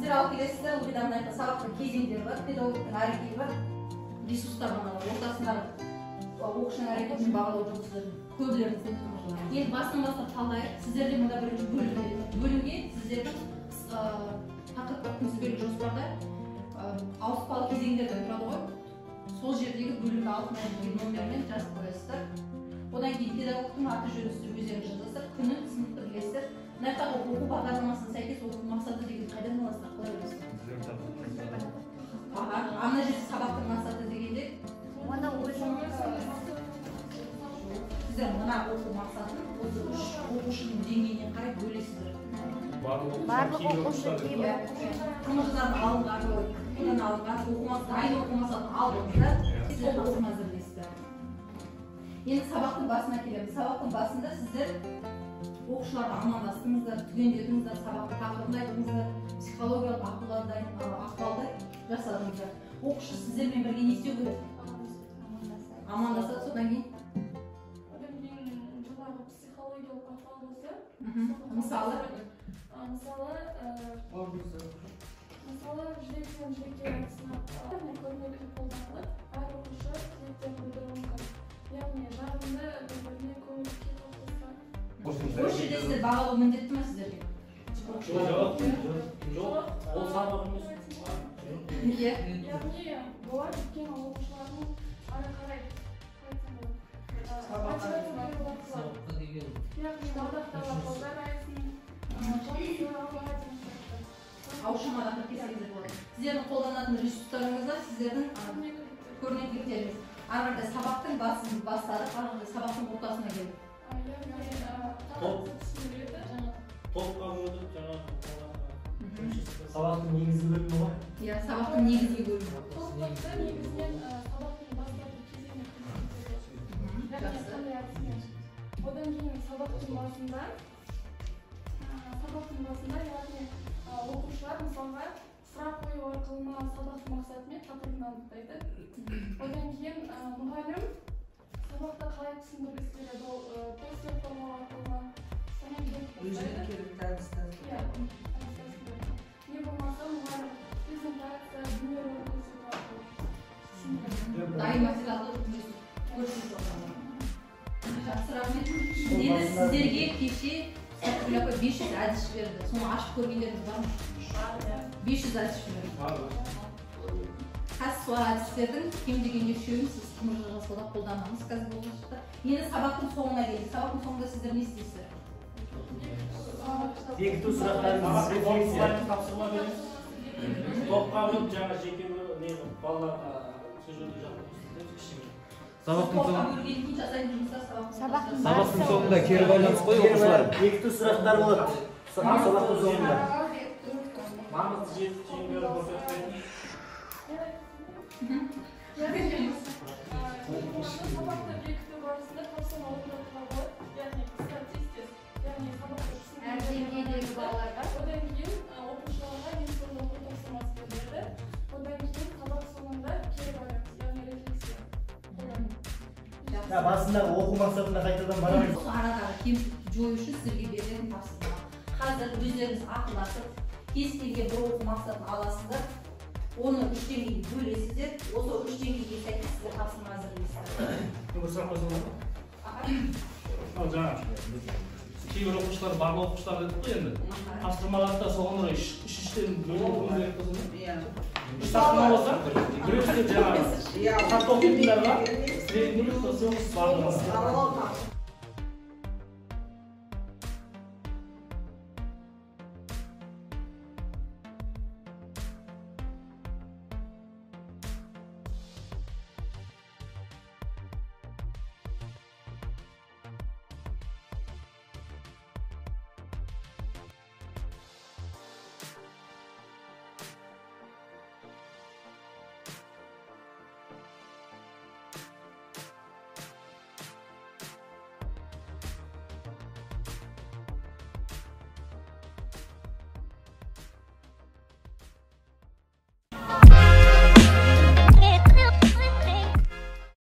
Sizler alıp gelesizler, o bidanlarda sabahın кезеңдері бар, педагогтың әрекеті бар, ресурстар ортасындағы оқушының әрекетін бағалау жұмысы көбілеріңіздің. Енді басынан бастап талдайық, сіздерде мұнда бірінші бөлімге сіздердің тақырыптық күнтізбелік жоспарда ауыспалы кезеңдерден тұрады ғой. Сол жердегі бөлімді алтын әрекеті номермен жазып қоясыздар. Одан кейін педагогтың аты жөнін сіздер өздеріңіз жазасыздар, күнін сыныпты білесіздер. Мына оқу бағдарламасына сәйкес оқу мақсаты деген қайдан аласыздар, қалай білесіздер? Ана жерде сабақтың мақсаты дегенде сіздер мына оқу мақсатын осы үш оқушының деңгейіне қарай бөлесіздер. Барлық оқушы кейбір қымыздан алынған, күннен алынған дайын оқу мақсатын алдыңыздар, сіздер тапсырма әзірлейсіздер. Енді сабақтың басына келеміз. Сабақтың басында сіздер оқушыларға амандастыңыздар, түгендедіңіздер, сабақты тақырыбын айттыңыздар, психологиялық ахуалды жасадыңыздар. Оқушы сіздермен бірге не істеу керек? Амандасады, содан кейін? Одан кейін жаңағы психологиялық ахуалды. Мысалы? Мысалы, жүректен жүрекке арасына көрнекі қолданылып, әр оқушы тілектерін білдіруі мүмкін. Яғни жағымды бір-біріне көңіл күй қалыптасқан. Осы жерде сіздер бағалау міндетті ме сіздерге? Жоқ, ол сабақ емес. Неге? Яғни бұлар өткен оқушылардың ары қарай яғни мадақтауға қолдар айсын, ауышамадағы кесеңіздер болады. Сіздердің қолданатын ресурстарыңызда сіздердің көрнекіліктеріңіз. Арғарда сабақтың басын бастадық, арғарда сабақтың ортасына келдік. Топқа бөлдік, жаңағы сабақтың негізгі бөлімі ғой? Иә, сабақтың негізгі бөлімі. Топтықта негізінен сабақтың бастапқы кезеңі одан кейін сабақтың басында яғни оқушылар мысалға сұрақ қою арқылы сабақтың мақсаты мен тақырыбын анықтайды. Одан кейін мұғалім сабақта қалай түсіндіргісі келеді, ол постер форма арқылы не болмаса мұғалім презентация, бейне көрсету арқылы дайын материалды көрсету арқылы. Жақсы, рахмет. Енді сіздерге кеше Сәттігүл апай 500 әдіс жіберді. Соны ашып көргендеріңіз бар ма? 500 әдіс жіберді. Қазір сол әдістердің кем дегенде үшеуін сіз қымыржы жасауда қолданамыз қазір болашақта. Енді сабақтың соңына келдік. Сабақтың соңында сіздер не істейсіздер? Бекіту сұрақтарыңыз рефлексия. Тапсырма береміз. Топқа бөліп, жаңа жеке балаларға сюжетті жасап Сабақтың соңында кері байланыс қой оқушылар. Бекіту сұрақтар болады. Сабақтың соңында. маңызды жеңдерді көрсеткен. Сабақта бекіту барысында тапсырма орындатуға болады, яғни статистик, яғни сабақта әр деңгейдегі балаларға. Одан кейін оқушыларға информация оқу тапсырмасы беріледі. Одан кейін сабақ соңында кері байланыс, яғни рефлексия. Басындағы оқу мақсатында қайтадан барамыз. Осы арадағы кемшілікті жою үшін сіздерге берілетін тапсырма. Қазір өздеріңіз ақылдасып, кез келген бір оқу мақсатын аласыздар, оны 3 деңгейге бөлесіздер, осы 3 деңгейге сәйкес сіздер тапсырма әзірлейсіздер. Бір сұрақ қойсам ба? Жаңа кейбір оқушылар, барлық оқушылар дедік қой енді. Тапсырмаларда соған орай 3-3-тен бөлінуіміз керек болса ма? 3 тапсырма болса, біреусінде жаңағы қарта оқитындарға сіздердің бөліп соңыз барлығыңыз.